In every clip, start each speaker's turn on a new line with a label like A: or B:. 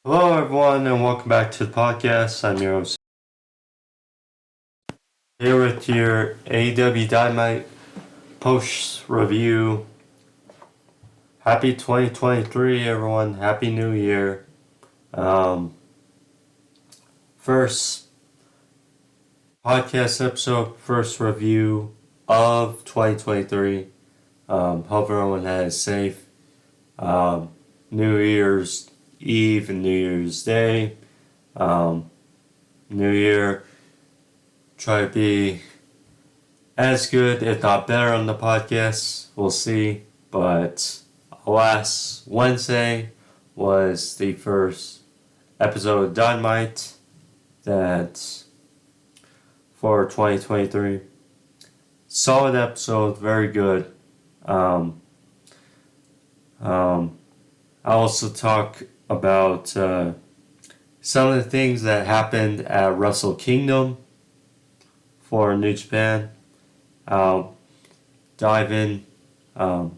A: Hello, everyone, and welcome back to the podcast. I'm your host here with your AEW Dynamite post review. Happy 2023, everyone. Happy New Year. First podcast episode, first review of 2023. Hope everyone had a safe New Year's Eve and New Year's Day. New Year. Try to be as good, if not better, on the podcast. We'll see. But last Wednesday was the first episode of Dynamite that for 2023. Solid episode, very good. I'll also talk about some of the things that happened at Wrestle Kingdom for New Japan. I'll dive in a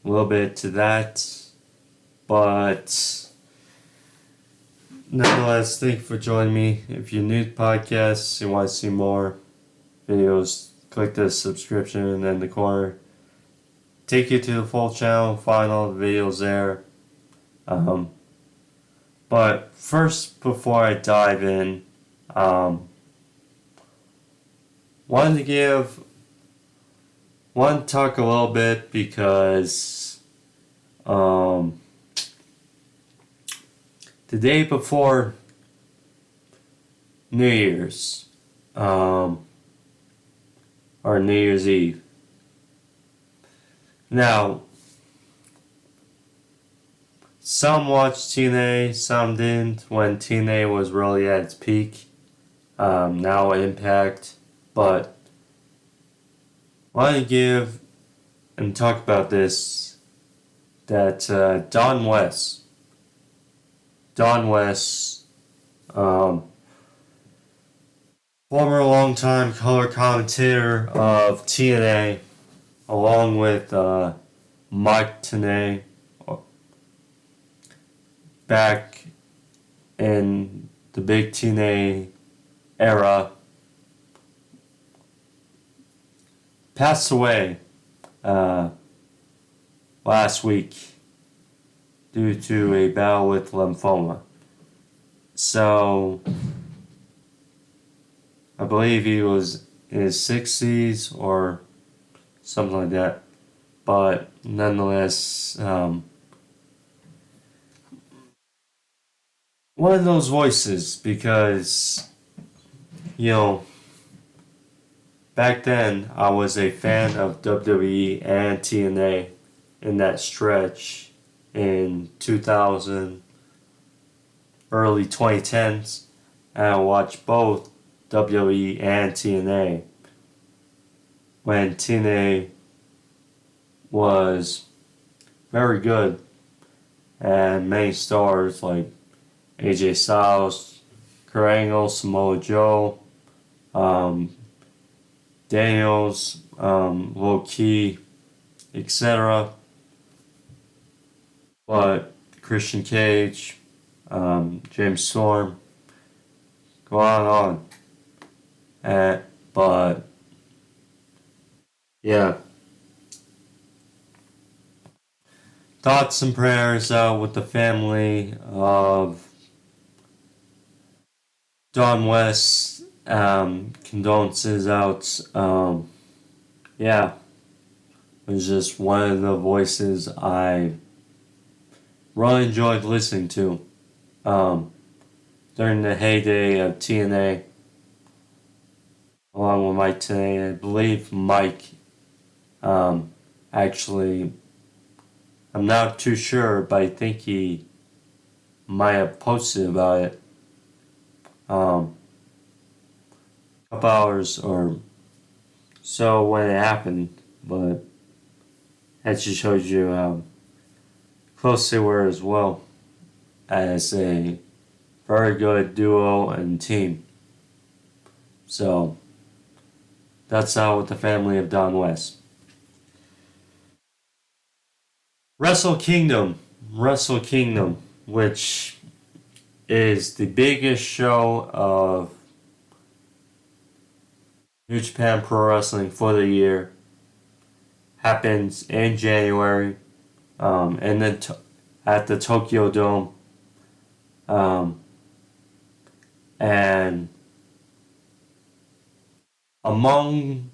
A: little bit to that, but nonetheless, thank you for joining me. If you're new to the podcast, you want to see more videos, click the subscription and then the corner. Take you to the full channel, find all the videos there. But first, before I dive in, wanted to talk a little bit because the day before New Year's, or New Year's Eve. Now, some watched TNA, some didn't when TNA was really at its peak. Now Impact. But I want to give and talk about this, that Don West, former longtime color commentator of TNA, along with Mike Tenay, back in the big TNA era, passed away last week due to a battle with lymphoma. So, I believe he was in his 60s or something like that. But nonetheless, one of those voices, because, back then I was a fan of WWE and TNA in that stretch in 2000, early 2010s, and I watched both WWE and TNA when TNA was very good and many stars like AJ Styles, Kurt Angle, Samoa Joe, Daniels, Low Key, etc. But Christian Cage, James Storm, go on and on. But yeah. Thoughts and prayers out with the family of Don West. Condolences out. Yeah, it was just one of the voices I really enjoyed listening to during the heyday of TNA, along with Mike Tenay. I believe Mike actually, I'm not too sure, but I think he might have posted about it couple hours or so when it happened, but that just shows you how close they were as well as a very good duo and team. So that's out with the family of Don West. Wrestle Kingdom. which is the biggest show of New Japan Pro Wrestling for the year. Happens in January, and then at the Tokyo Dome. And among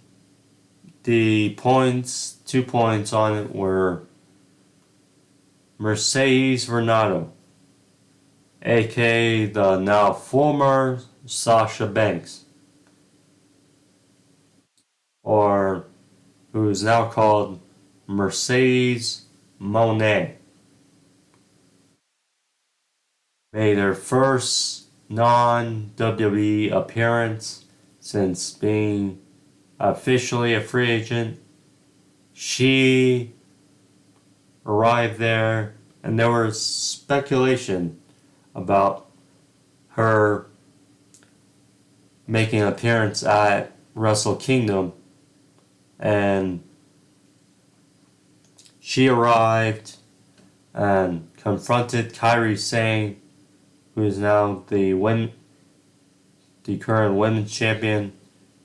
A: the points, 2 points on it were Mercedes Renato, aka the now former Sasha Banks, or who is now called Mercedes Moné, made her first non-WWE appearance since being officially a free agent. She arrived there, and there was speculation about her making an appearance at Wrestle Kingdom, and she arrived and confronted Kairi Sane, who is now the current women's champion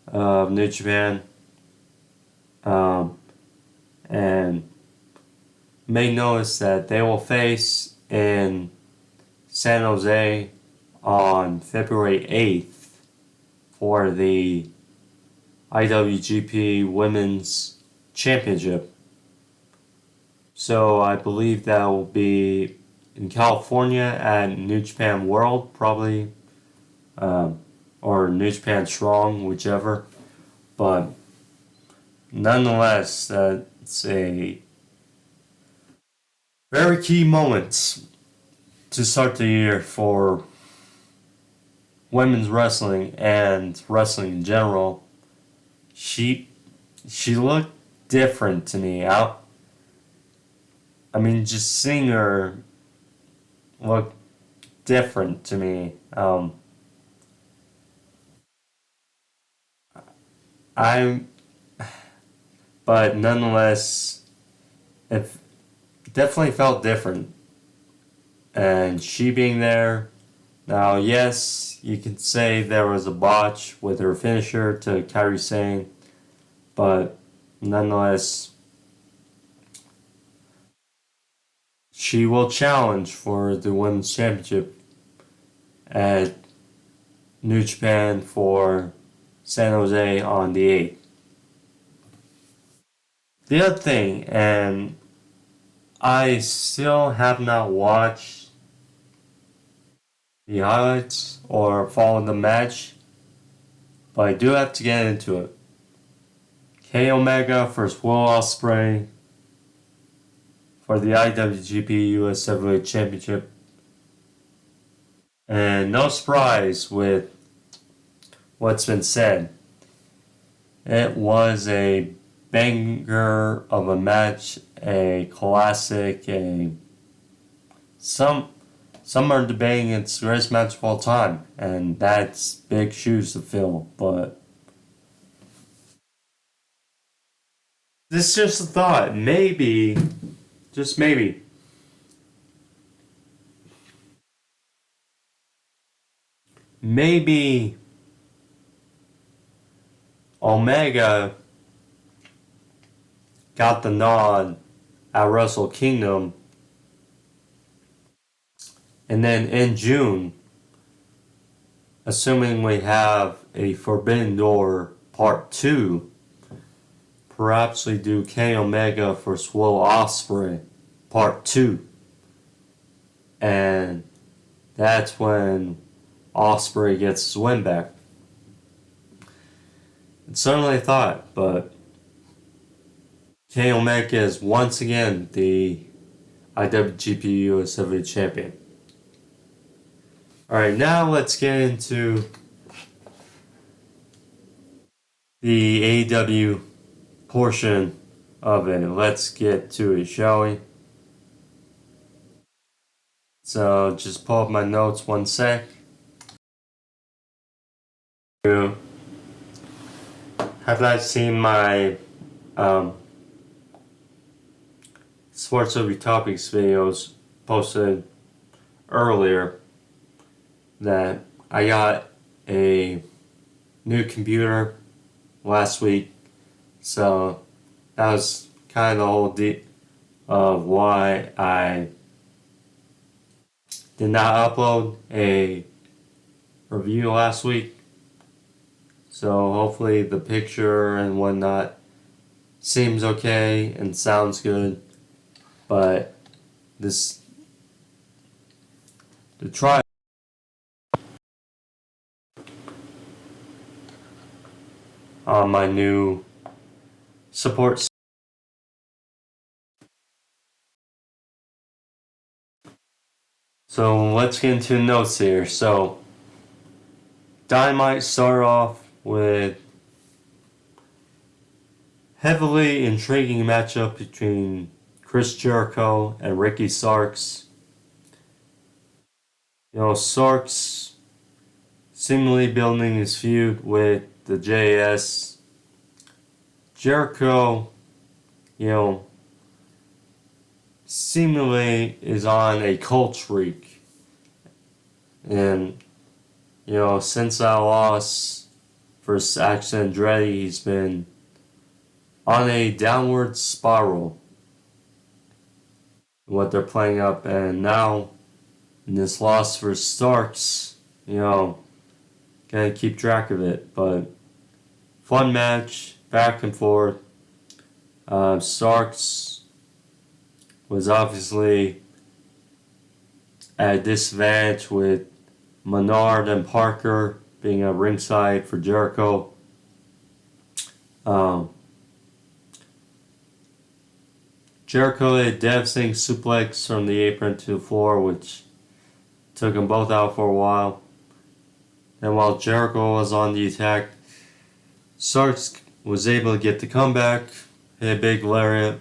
A: of New Japan, and made notice that they will face in San Jose on February 8th for the IWGP Women's Championship. So I believe that will be in California at New Japan World, probably, or New Japan Strong, whichever. But nonetheless, that's a very key moment to start the year for women's wrestling and wrestling in general. She looked different to me. I mean, just seeing her look different to me. But nonetheless, it definitely felt different. And she being there, now yes, you can say there was a botch with her finisher to Kairi Sane, but nonetheless, she will challenge for the Women's Championship at New Japan for San Jose on the 8th. The other thing, and I still have not watched the highlights or followed the match, but I do have to get into it. Kenny Omega versus Will Ospreay for the IWGP US Heavyweight Championship. And no surprise with what's been said. It was a banger of a match, a classic, some are debating it's the greatest match of all time, and that's big shoes to fill, but this is just a thought. Maybe, just maybe, Omega got the nod at Wrestle Kingdom, and then in June, assuming we have a Forbidden Door Part 2, perhaps we do Kenny Omega vs. Will Ospreay Part 2. And that's when Ospreay gets his win back. It's certainly a thought, but Kenny Omega is once again the IWGP US Heavyweight Champion. Alright, now let's get into the AEW portion of it. Let's get to it, shall we? So, just pull up my notes one sec. Have not seen my Sports Over Topics videos posted earlier that I got a new computer last week, so that was kind of the whole of why I did not upload a review last week. So hopefully the picture and whatnot seems okay and sounds good, but the try on my new support. So let's get into notes here. So Dynamite started off with heavily intriguing matchup between Chris Jericho and Ricky Starks. Starks seemingly building his feud with the JS. Jericho, seemingly is on a cold streak. And, since that loss versus Andretti, he's been on a downward spiral. What they're playing up, and now in this loss for Starks, gotta keep track of it. But fun match, back and forth. Starks was obviously at a disadvantage with Menard and Parker being at ringside for Jericho. Jericho had a devastating suplex from the apron to the floor, which took them both out for a while. And while Jericho was on the attack, Starks was able to get the comeback, hit a big lariat,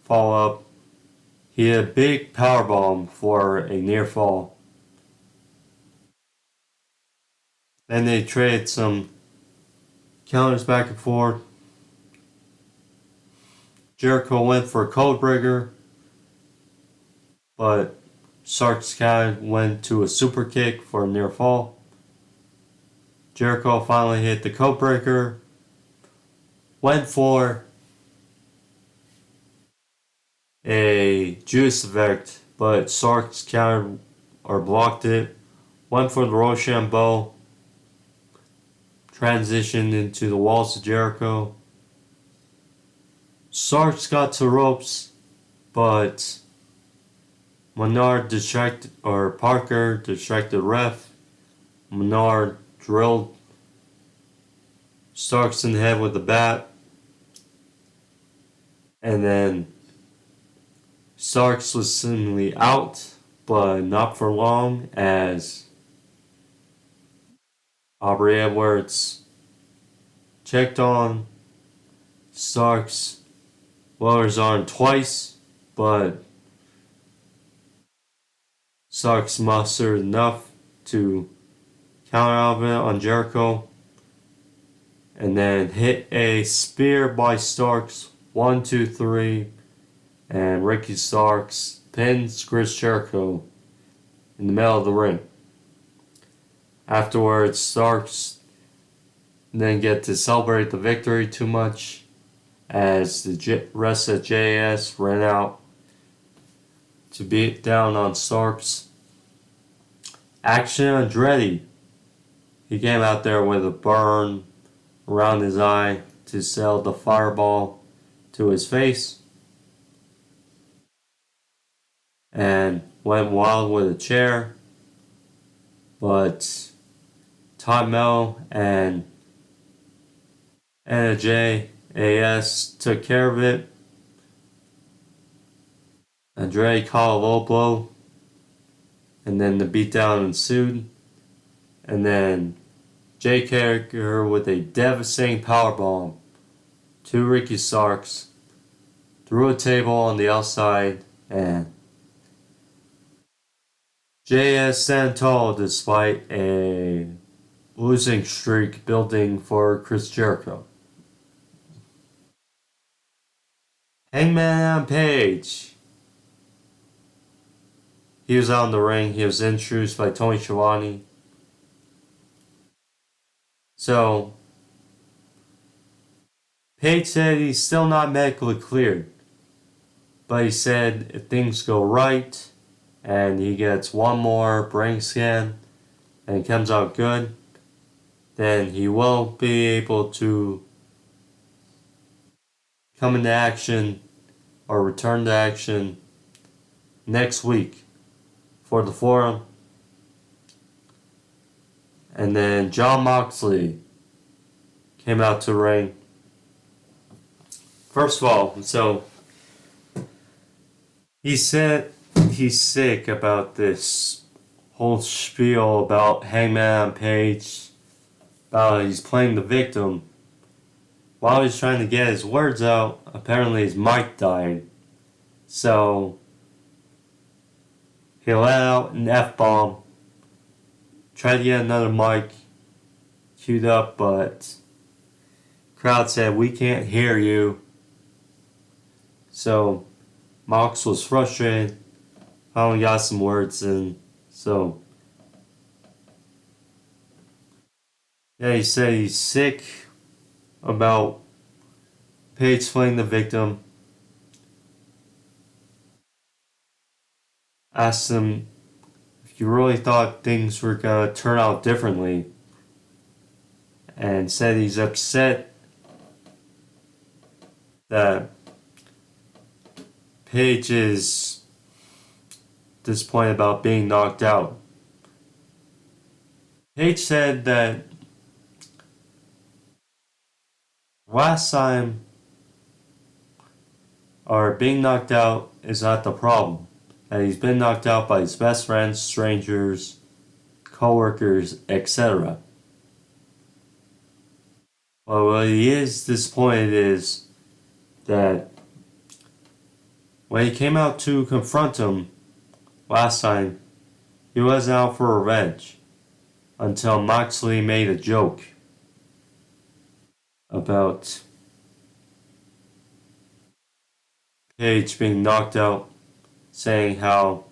A: follow up. He had a big powerbomb for a near fall. Then they traded some counters back and forth. Jericho went for a codebreaker, but Starks kind of went to a super kick for a near fall. Jericho finally hit the codebreaker, went for a Judas effect, but Starks countered or blocked it, went for the Rochambeau, transitioned into the walls of Jericho. Starks got to ropes, but Menard Parker distracted ref. Menard drilled Starks in the head with a bat, and then Starks was seemingly out, but not for long, as Aubrey Edwards checked on Starks, lowered his arm twice, but Starks mustered enough to counter out of it on Jericho, and then hit a spear by Starks, 1, 2, 3, and Ricky Starks pins Chris Jericho in the middle of the ring. Afterwards, Starks didn't get to celebrate the victory too much, as the rest of JS ran out to beat down on Starks. Action Andretti, he came out there with a burn around his eye to sell the fireball to his face, and went wild with a chair, but Todd Mello and JAS took care of it. Andre caught a low blow, and then the beatdown ensued, and then Jay Carriger with a devastating powerbomb to Ricky Starks, threw a table on the outside, and JS stand tall despite a losing streak building for Chris Jericho. Hangman Page He was out in the ring. He was introduced by Tony Schiavone. So, Page said he's still not medically cleared. But he said if things go right and he gets one more brain scan and it comes out good, then he will be able to come into action or return to action next week for the Forum. And then Jon Moxley came out to ring. First of all, so he said he's sick about this whole spiel about Hangman Page, about he's playing the victim. While he's trying to get his words out, apparently his mic died. So he let out an F-bomb, tried to get another mic queued up, but crowd said, "We can't hear you." So Mox was frustrated, finally got some words in, so yeah, he said he's sick about Paige playing the victim. Asked him if you really thought things were gonna turn out differently, and said he's upset that Paige is disappointed about being knocked out. Paige said that last time, or being knocked out is not the problem. That he's been knocked out by his best friends, strangers, co-workers, etc. Well, what he is disappointed is that when he came out to confront him last time, he wasn't out for revenge until Moxley made a joke about Page being knocked out, saying how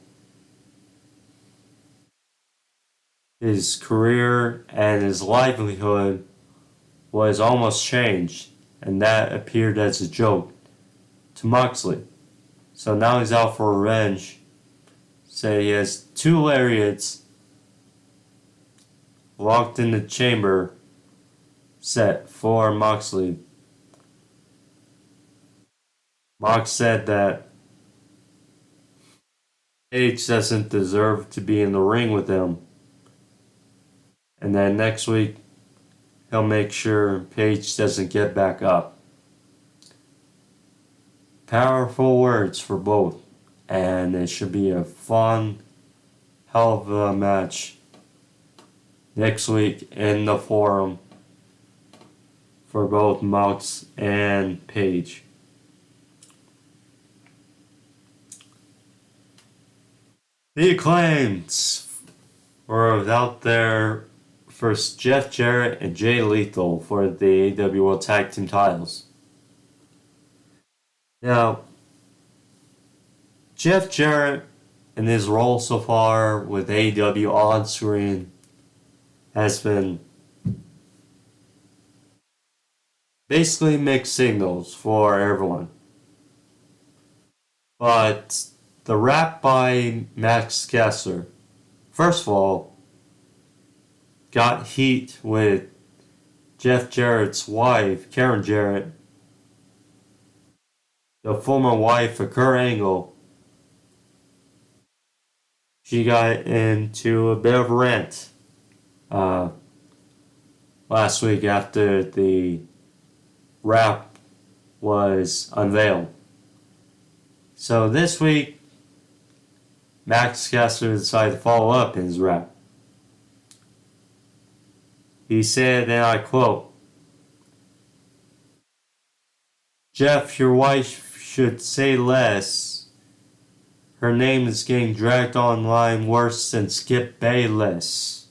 A: his career and his livelihood was almost changed, and that appeared as a joke to Moxley. So now he's out for revenge. Say he has 2 lariats locked in the chamber set for Moxley. Mox said that Page doesn't deserve to be in the ring with him. And then next week, he'll make sure Page doesn't get back up. Powerful words for both. And it should be a fun, hell of a match next week in the Forum for both Mox and Page. The Acclaimed were out there versus Jeff Jarrett and Jay Lethal for the AEW World Tag Team titles. Now, Jeff Jarrett, in his role so far with AEW on screen, has been basically mixed signals for everyone. But the rap by Max Kessler, first of all, got heat with Jeff Jarrett's wife, Karen Jarrett, the former wife of Kurt Angle. She got into a bit of a rant last week after the rap was unveiled. So this week, Max Kessler decided to follow up his rap. He said, and I quote, "Jeff, your wife should say less. Her name is getting dragged online worse than Skip Bayless."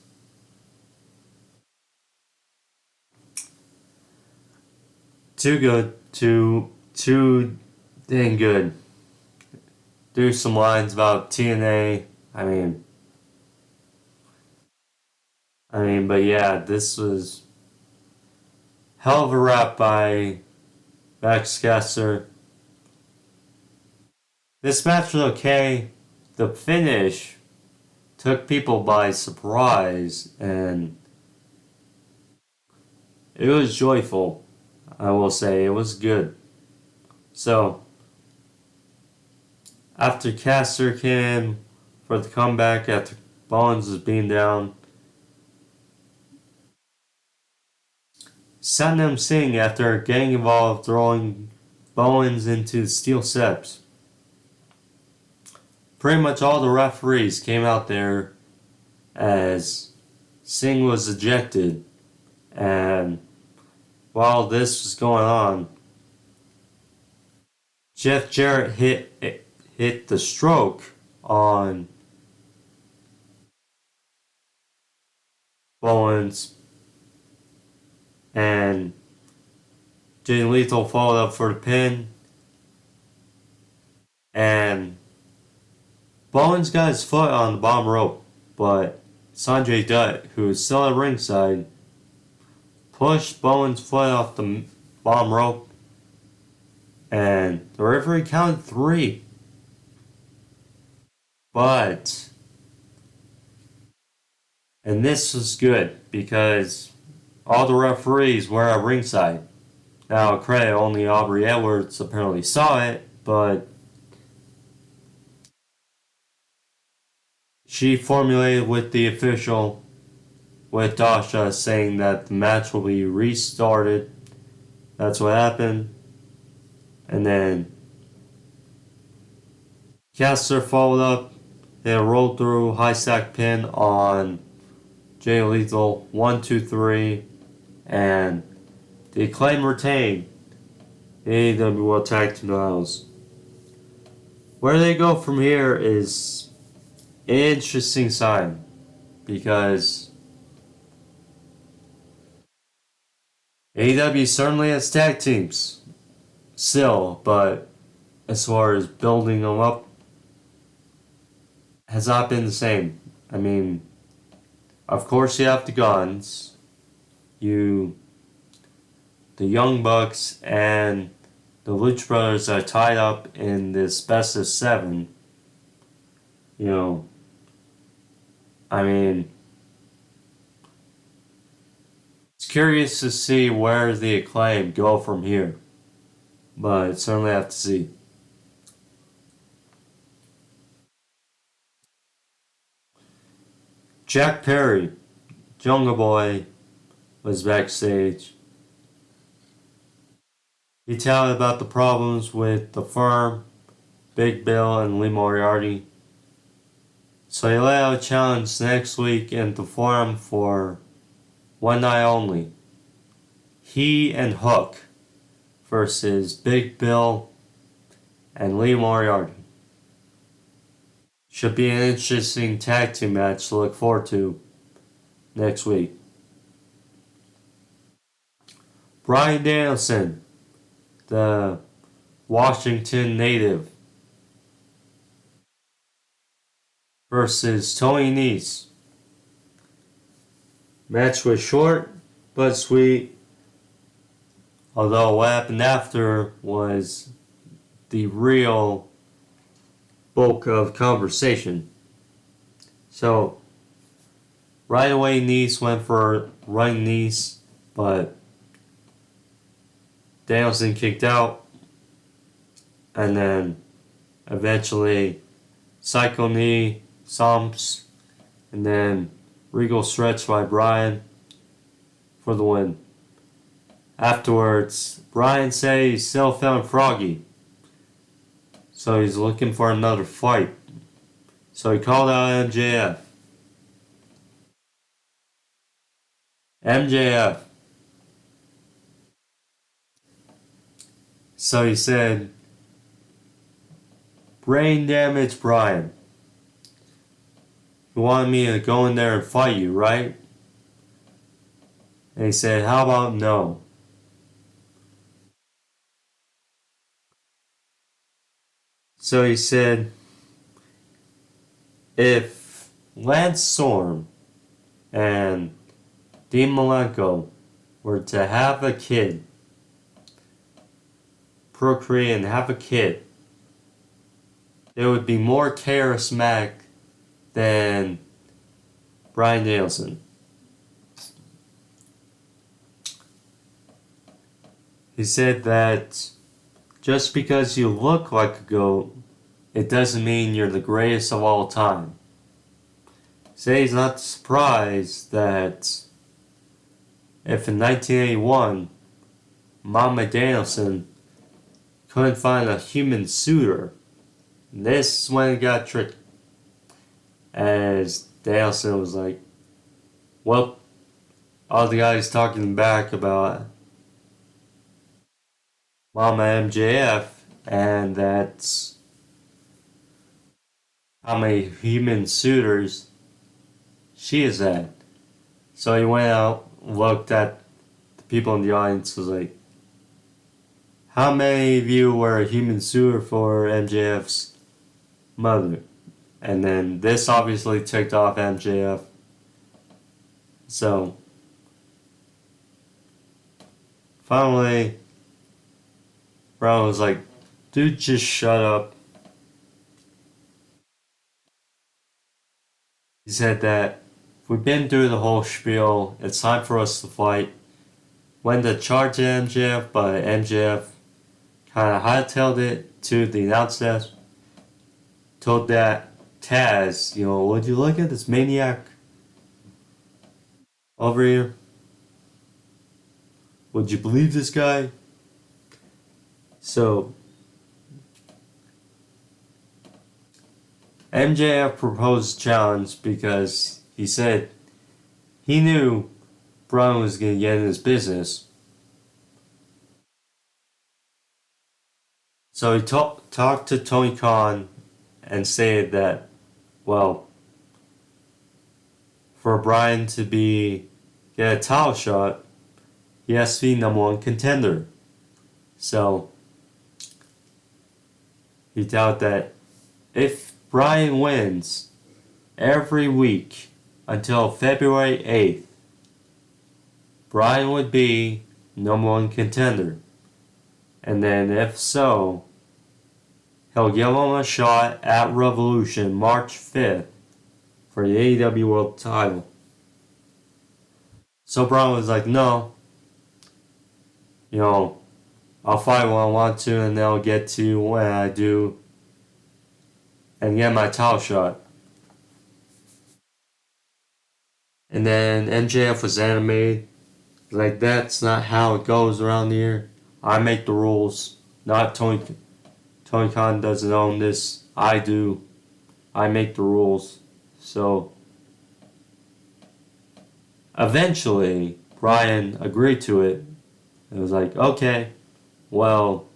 A: Too good. Too dang good. Do some lines about TNA I mean, but yeah, this was hell of a rap by Max Caster. This match was okay. The finish took people by surprise, and it was joyful. I will say it was good. So after Caster came for the comeback after Bowens was being down, Satnam Singh after getting involved throwing Bowens into steel steps. Pretty much all the referees came out there as Singh was ejected, and while this was going on, Jeff Jarrett hit the stroke on Bowens, and Jay Lethal followed up for the pin, and Bowens got his foot on the bottom rope, but Sanjay Dutt, who was still at ringside, pushed Bowens' foot off the bottom rope, and the referee counted 3. And this was good because all the referees were at ringside. Now, credit only Aubrey Edwards apparently saw it, but she formulated with the official, with Dasha, saying that the match will be restarted. That's what happened. And then Caster followed up and rolled through high stack pin on Jay Lethal. 1, 2, 3. And the Acclaimed retained the AEW World Tag Team titles. Where they go from here is an interesting sign, because AEW certainly has tag teams still, but as far as building them up, has not been the same. I mean, of course you have the Guns, the Young Bucks, and the Lucha Brothers are tied up in this best of 7. You know, I mean, it's curious to see where the Acclaim go from here, but certainly have to see. Jack Perry, Jungle Boy, was backstage. He told about the problems with the firm, Big Bill, and Lee Moriarty. So he laid out a challenge next week in the forum for one night only. He and Hook versus Big Bill and Lee Moriarty. Should be an interesting tag team match to look forward to next week. Bryan Danielson, the Washington native, versus Tony Nese. Match was short but sweet, although what happened after was the real bulk of conversation. So right away Nese went for running Nese, but Danielson kicked out, and then eventually Psycho Knee, Somps, and then Regal Stretch by Bryan for the win. Afterwards, Bryan said he still feeling froggy, so he's looking for another fight. So he called out MJF. MJF. So he said, brain damage Bryan. You wanted me to go in there and fight you, right? And he said, how about no? So he said, if Lance Storm and Dean Malenko were to have a kid, procreate and have a kid, they would be more charismatic than Bryan Danielson. He said that just because you look like a goat, it doesn't mean you're the greatest of all time. He said he's not surprised that if in 1981 Mama Danielson couldn't find a human suitor, this is when it got tricky. As Danielson was like, well, all the guys talking back about Mama MJF, and that's how many human suitors she has had. So he went out, looked at the people in the audience, was like, how many of you were a human suitor for MJF's mother? And then this obviously ticked off MJF. So finally, Brown was like, dude, just shut up. He said that we've been through the whole spiel. It's time for us to fight. Went to charge MJF, but MJF kind of hightailed it to the announce desk. Told that Taz, would you look at this maniac over here? Would you believe this guy? So MJF proposed a challenge because he said he knew Bryan was going to get in his business. So he talked to Tony Khan and said that, well, for Bryan to get a title shot, he has to be #1 contender. So he thought that if Bryan wins every week until February 8th, Bryan would be #1 contender. And then if so, he'll give him a shot at Revolution March 5th for the AEW World title. So Bryan was like, no, I'll fight when I want to, and then I'll get to when I do and get my title shot. And then MJF was animated. Like, that's not how it goes around here. I make the rules, not Tony. Tony Khan doesn't own this. I do. I make the rules. So eventually, Bryan agreed to it. It was like, okay, well,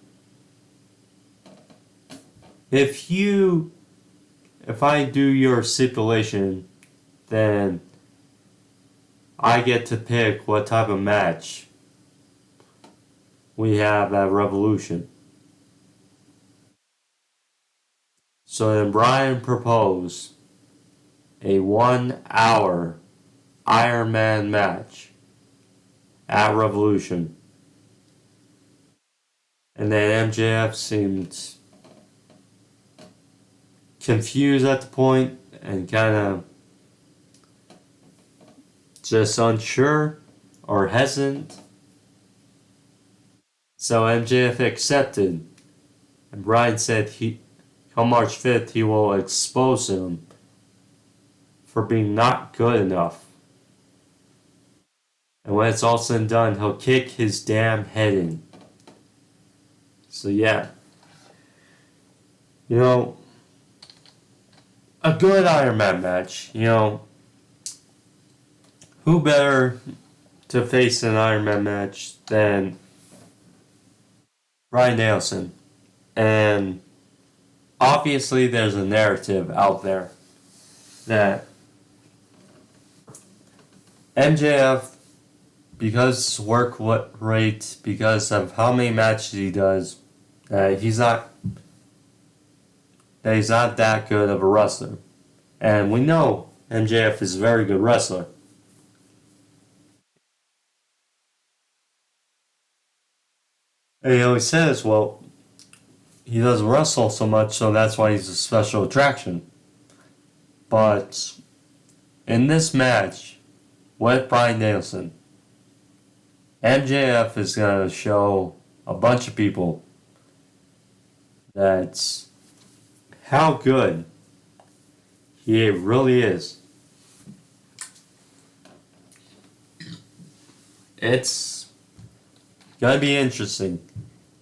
A: if I do your stipulation, then I get to pick what type of match we have at Revolution. So then Bryan proposed a 1-hour Iron Man match at Revolution. And then MJF seemed confused at the point and kind of just unsure or hesitant. So MJF accepted, and Bryan said on March 5th he will expose him for being not good enough. And when it's all said and done, he'll kick his damn head in. So yeah. A good Iron Man match. Who better to face an Iron Man match than Bryan Danielson? And obviously there's a narrative out there that MJF, because work rate, because of how many matches he does, he's not that good of a wrestler. And we know MJF is a very good wrestler. And he always says, well, he doesn't wrestle so much, so that's why he's a special attraction. But in this match with Bryan Danielson, MJF is going to show a bunch of people that's how good he really is. It's going to be interesting.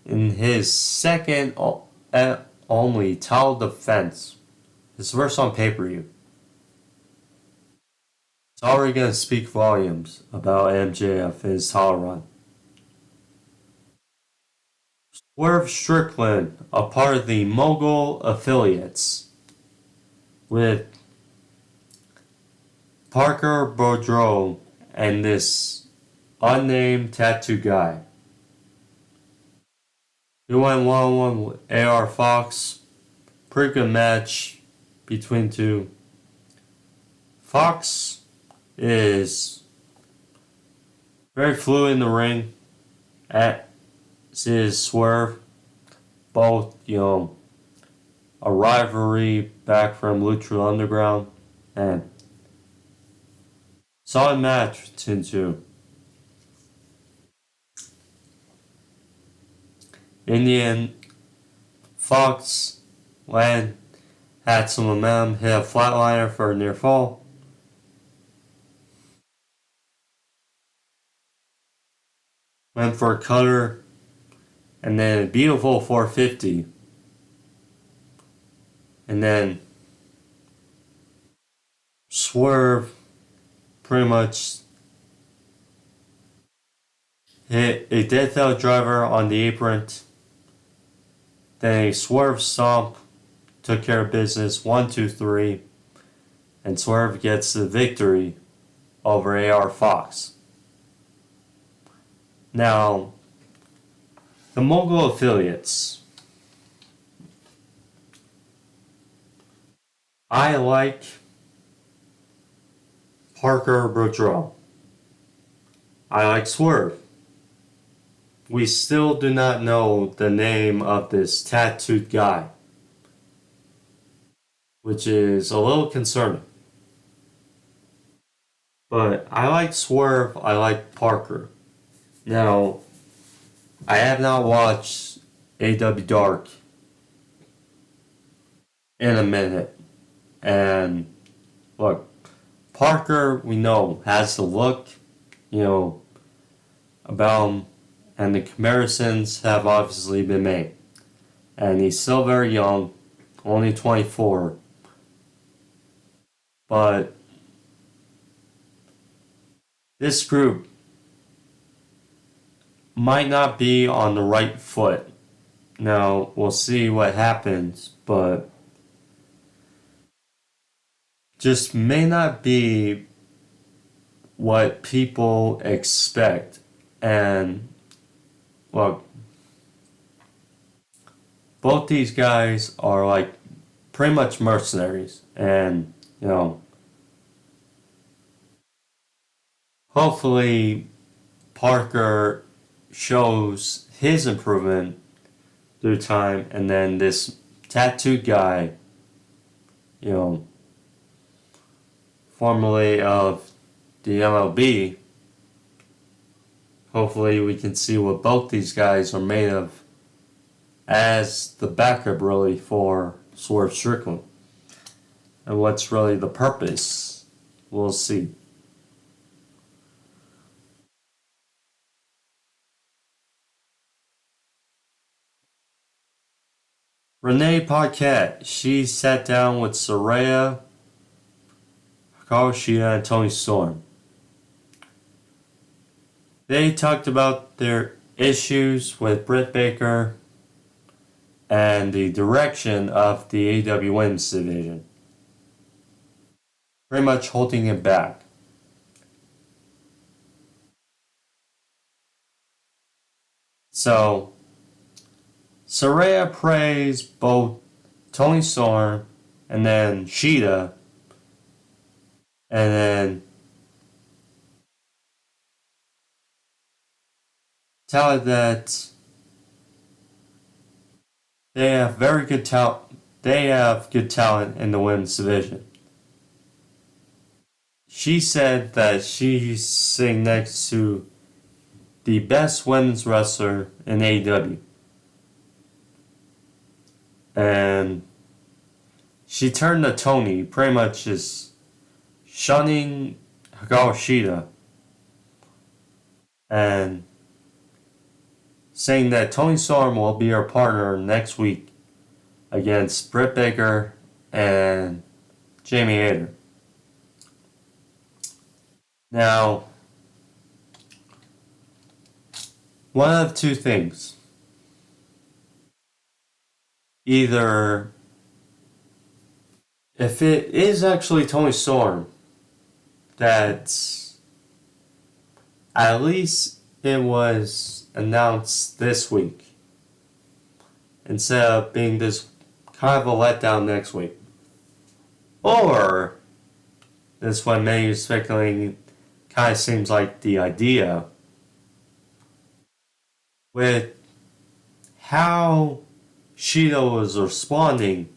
A: In his second only title defense, his first on pay-per-view, it's already going to speak volumes about MJF and his title run. Swerve Strickland, a part of the Mogul affiliates, with Parker Boudreaux and this unnamed tattoo guy. He went 1-1 with AR Fox. Pretty good match between two. Fox is very fluid in the ring, as is Swerve. Both, a rivalry back from Lucha Underground. And solid match between two. In the end, Fox had some momentum, hit a flatliner for a near fall. Went for a cutter, and then a beautiful 450. And then Swerve pretty much hit a deathbell driver on the apron. Then a Swerve stomp took care of business. 1, 2, 3. And Swerve gets the victory over AR Fox. Now, the Mogul affiliates. I like Parker Boudreaux. I like Swerve. We still do not know the name of this tattooed guy, which is a little concerning. But I like Swerve, I like Parker. Now, I have not watched AEW Dark in a minute. And look, Parker, we know, has the look, about him. And the comparisons have obviously been made. And he's still very young, only 24. But this group might not be on the right foot. Now, we'll see what happens, but just may not be what people expect. And look, both these guys are like pretty much mercenaries, and hopefully Parker shows his improvement through time, and then this tattooed guy, formerly of the MLB, hopefully we can see what both these guys are made of as the backup really for Swerve Strickland. And what's really the purpose, we'll see. Renee Paquette, she sat down with Saraya, Hikaru and Toni Storm. They talked about their issues with Britt Baker and the direction of the AEW Women's Division. Pretty much holding it back. So, Saraya praised both Toni Storm and then Shida and then tell her that they have very good talent. They have good talent in the women's division. She said that she's sitting next to the best women's wrestler in AEW. And she turned to Tony, pretty much just shunning Hikaru Shida and saying that Tony Storm will be her partner next week against Britt Baker and Jamie Hayter. Now, one of two things. Either, if it is actually Tony Storm, that at least it was announced this week instead of being this kind of a letdown next week. Or, this one many are speculating kind of seems like the idea with how Shida was responding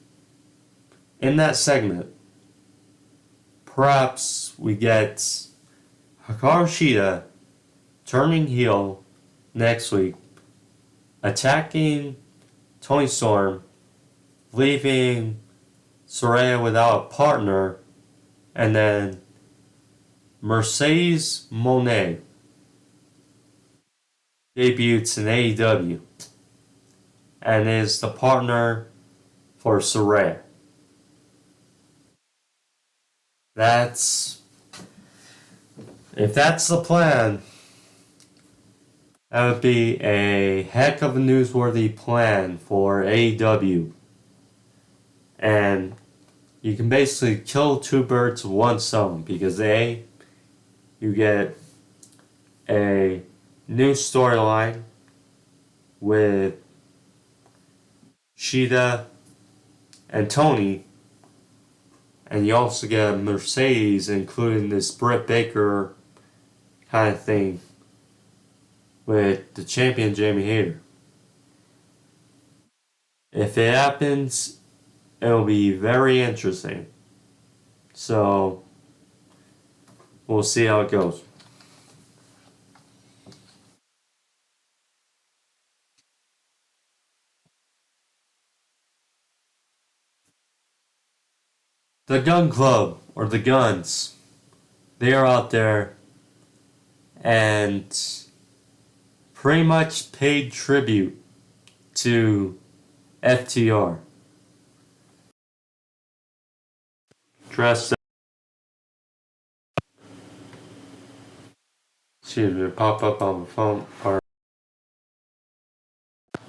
A: in that segment. Perhaps we get Hikaru Shida turning heel next week, attacking Tony Storm, leaving Saraya without a partner, and then Mercedes Moné debuts in AEW and is the partner for Saraya. If that's the plan, that would be a heck of a newsworthy plan for AEW. And you can basically kill two birds with one stone because A, you get a new storyline with Shida and Tony, and you also get Mercedes, including this Britt Baker kind of thing with the champion Jamie Hayter. If it happens, it'll be very interesting. So, we'll see how it goes. The Gun Club, or the Guns, they are out there and pretty much paid tribute to FTR. Dressed up. Excuse me, pop up on the phone.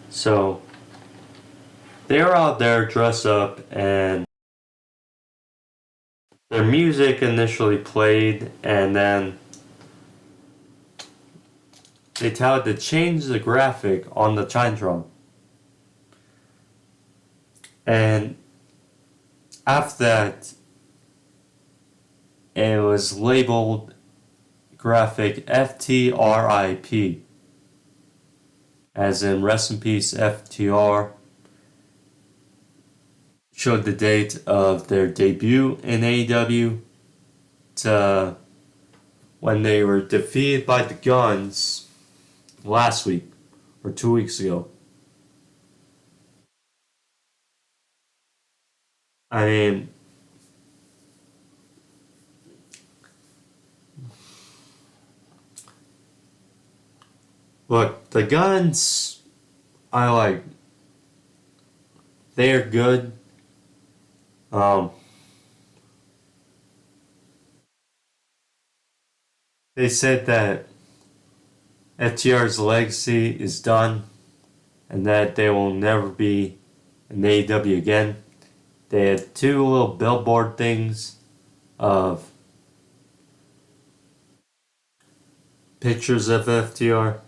A: So, they're out there dressed up and their music initially played, and then they tried to change the graphic on the Chintron. And after that, it was labeled graphic FTRIP, as in rest in peace FTR. Showed the date of their debut in AEW to when they were defeated by the Guns last week or 2 weeks ago. I mean, look, the Guns, I like. They are good. They said that FTR's legacy is done and that they will never be in AEW again. They had two little billboard things of pictures of FTR,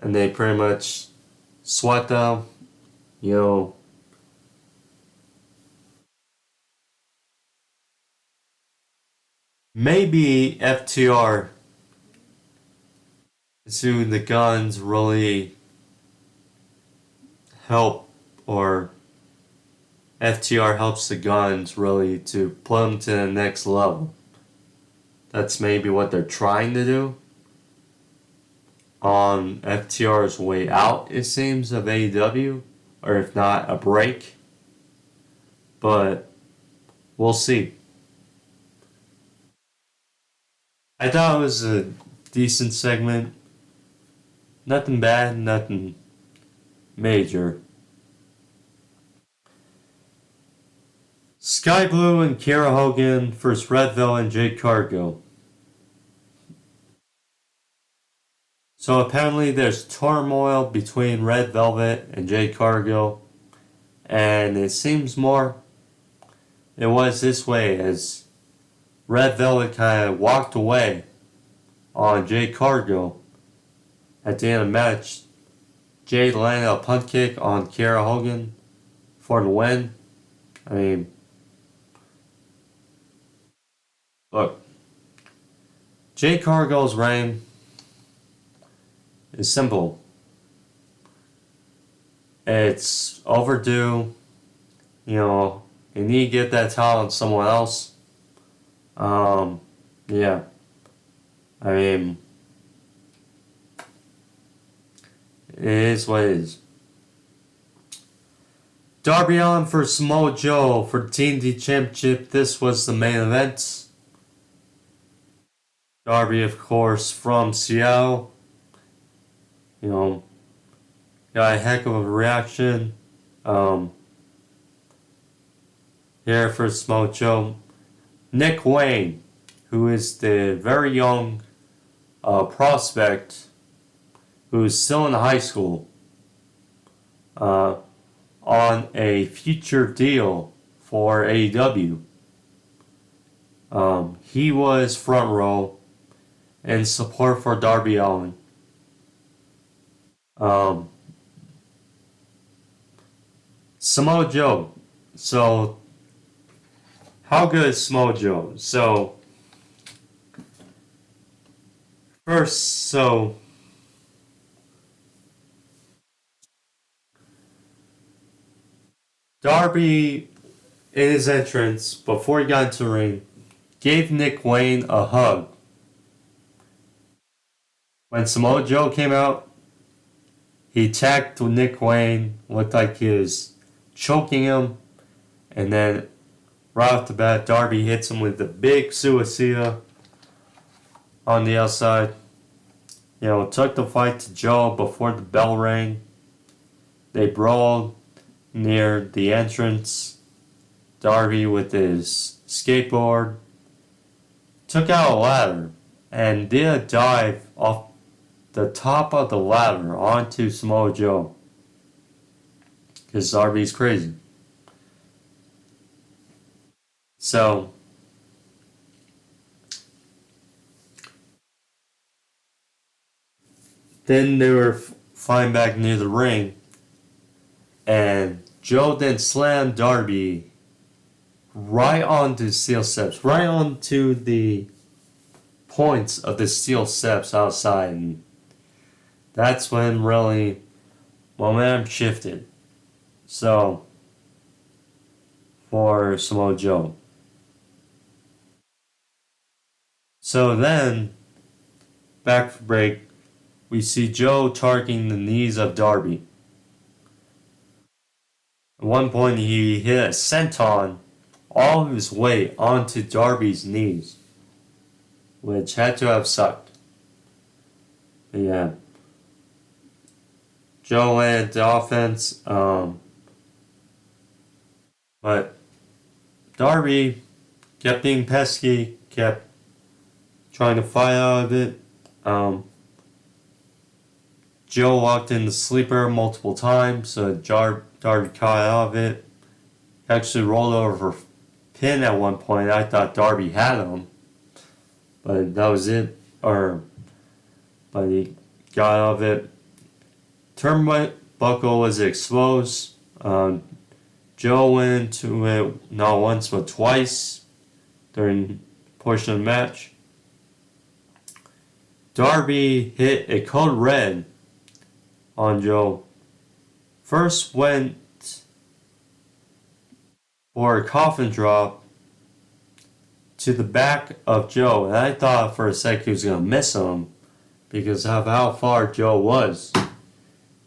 A: and they pretty much swat them, maybe FTR soon the guns really help, or FTR helps the guns really to put them to the next level. That's maybe what they're trying to do on FTR's way out, it seems, of AEW, or if not, a break. But we'll see. I thought it was a decent segment. Nothing bad, nothing major. Skye Blue and Kiera Hogan versus Red Velvet and Jade Cargill. So apparently there's turmoil between Red Velvet and Jade Cargill, and it seems more it was this way as Red Velvet kind of walked away on Jade Cargill. At the end of the match, Jade landed a punt kick on Kiera Hogan for the win. I mean, look, Jade Cargill's reign is simple. It's overdue. You need to get that talent someone else. Yeah. I mean, it is what it is. Darby Allin for Samoa Joe for the TNT Championship. This was the main event. Darby, of course, from Seattle. Got a heck of a reaction. Here for Samoa Joe. Nick Wayne, who is the very young prospect who is still in high school, on a future deal for AEW. He was front row in support for Darby Allin. Samoa Joe. So, how good is Samoa Joe? So, first, Darby, in his entrance, before he got into the ring, gave Nick Wayne a hug. When Samoa Joe came out, he attacked Nick Wayne, looked like he was choking him, and then right off the bat, Darby hits him with the big suicida on the outside. Took the fight to Joe before the bell rang. They brawled near the entrance. Darby with his skateboard took out a ladder and did a dive off the top of the ladder onto Samoa Joe. Because Darby's crazy. So, then they were flying back near the ring, and Joe then slammed Darby right onto the steel steps, right onto the points of the steel steps outside. And that's when really momentum shifted. So, for Samoa Joe. So then, back for break, we see Joe targeting the knees of Darby. At one point, he hit a senton all of his weight onto Darby's knees, which had to have sucked. But yeah. Joe landed the offense, but Darby kept being pesky, kept trying to fight out of it. Joe walked in the sleeper multiple times, so Darby caught out of it. Actually rolled over for pin at one point. I thought Darby had him, but that was it. But he got out of it. Turnbuckle was exposed. Joe went into it not once but twice during portion of the match. Darby hit a code red on Joe. First went for a coffin drop to the back of Joe, and I thought for a second he was going to miss him because of how far Joe was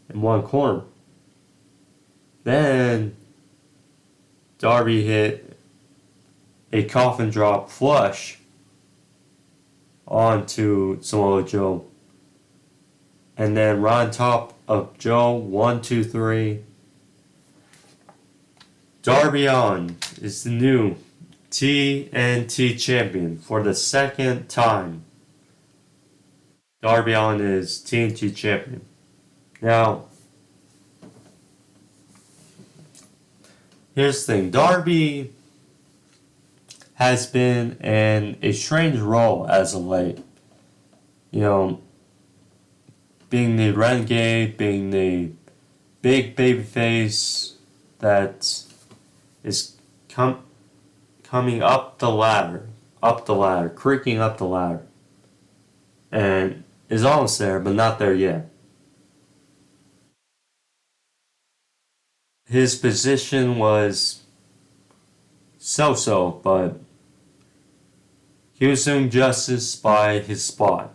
A: in one corner. Then Darby hit a coffin drop flush onto Samoa Joe. And then right on top of Joe, 1, 2, 3. Darby Allin is the new TNT champion for the second time. Darby Allin is TNT champion. Now, here's the thing. Darby has been in a strange role as of late. You know, being the renegade, being the big baby face that is coming up the ladder, creaking up the ladder, and is almost there, but not there yet. His position was so-so, but he was doing justice by his spot.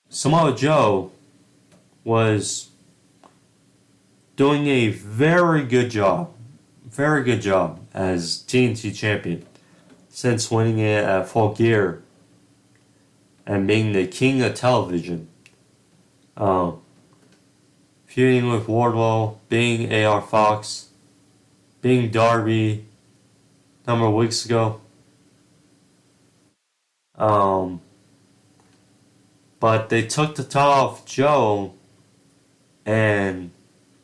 A: Samoa Joe was doing a very good job as TNT champion since winning it at Full Gear and being the king of television. Feuding with Wardlow, being AR Fox, being Darby a number of weeks ago. But they took the title off Joe and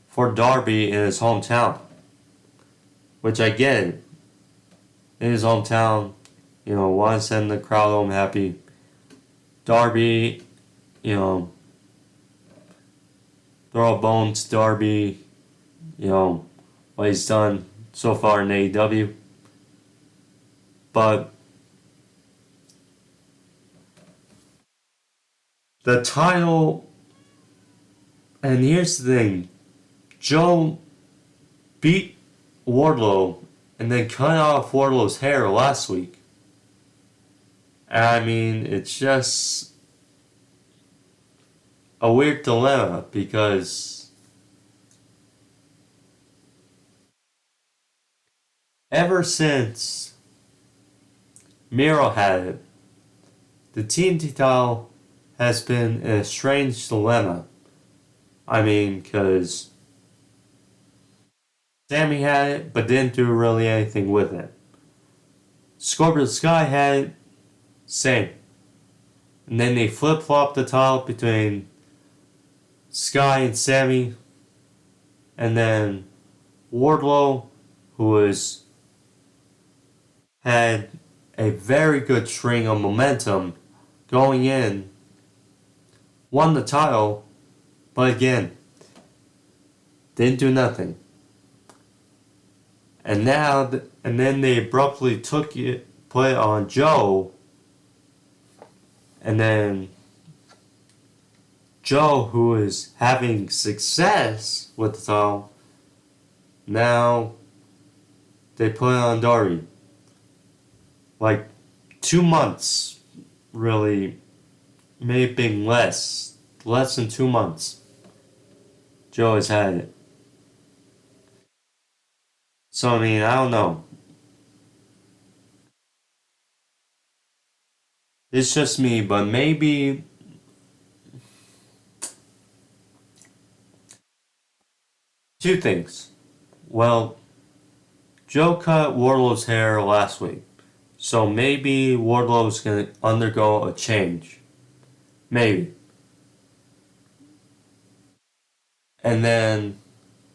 A: for Darby in his hometown. Which I get it. In his hometown, want to send the crowd home happy. Darby, throw a bone to Darby, what he's done so far in AEW. But the title, and here's the thing, Joe beat Wardlow and then cut off Wardlow's hair last week. I mean, it's just a weird dilemma because ever since Miro had it, the TNT title has been in a strange dilemma. I mean, because Sammy had it, but didn't do really anything with it. Scorpio Skye had it, same. And then they flip-flopped the title between Skye and Sammy. And then Wardlow, who had a very good string of momentum going in, won the title, but again, didn't do nothing. And then they abruptly put it on Joe, and then Joe, who is having success with the title, now they put it on Darby. Like 2 months, really, maybe less than 2 months. Joe has had it. So, I mean, I don't know. It's just me, but maybe two things. Well, Joe cut Wardlow's hair last week, so maybe Wardlow's going to undergo a change. Maybe. And then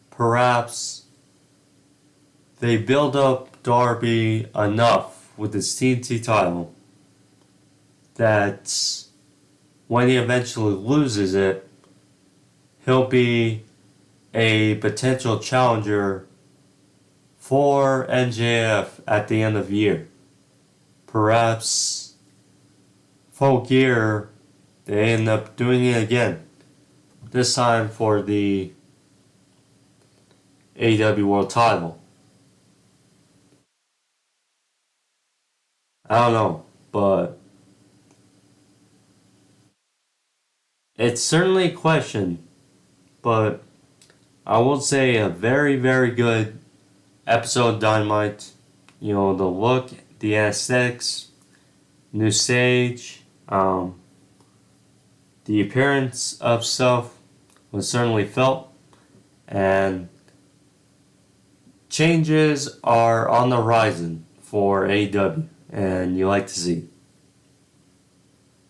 A: perhaps they build up Darby enough with his TNT title that when he eventually loses it, he'll be a potential challenger for MJF at the end of the year. Perhaps Full Gear, they end up doing it again. This time for the AEW World Title. I don't know, but it's certainly a question, but I would say a very, very good episode of Dynamite. You know, the look, the aesthetics, new stage, the appearance of stuff was certainly felt, and changes are on the horizon for AEW, and you like to see.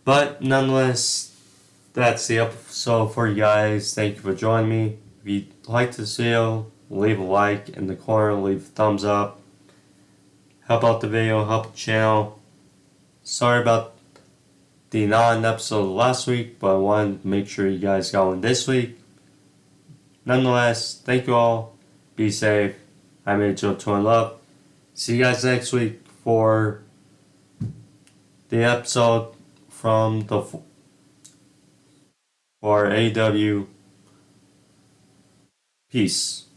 A: But nonetheless, that's the episode for you guys. Thank you for joining me. If you like this video, leave a like in the corner, leave a thumbs up. Help out the video, help the channel. Sorry about the non-episode last week, but I wanted to make sure you guys got one this week. Nonetheless, thank you all. Be safe. I'm AJ Love. See you guys next week for the episode from the for AEW. Peace.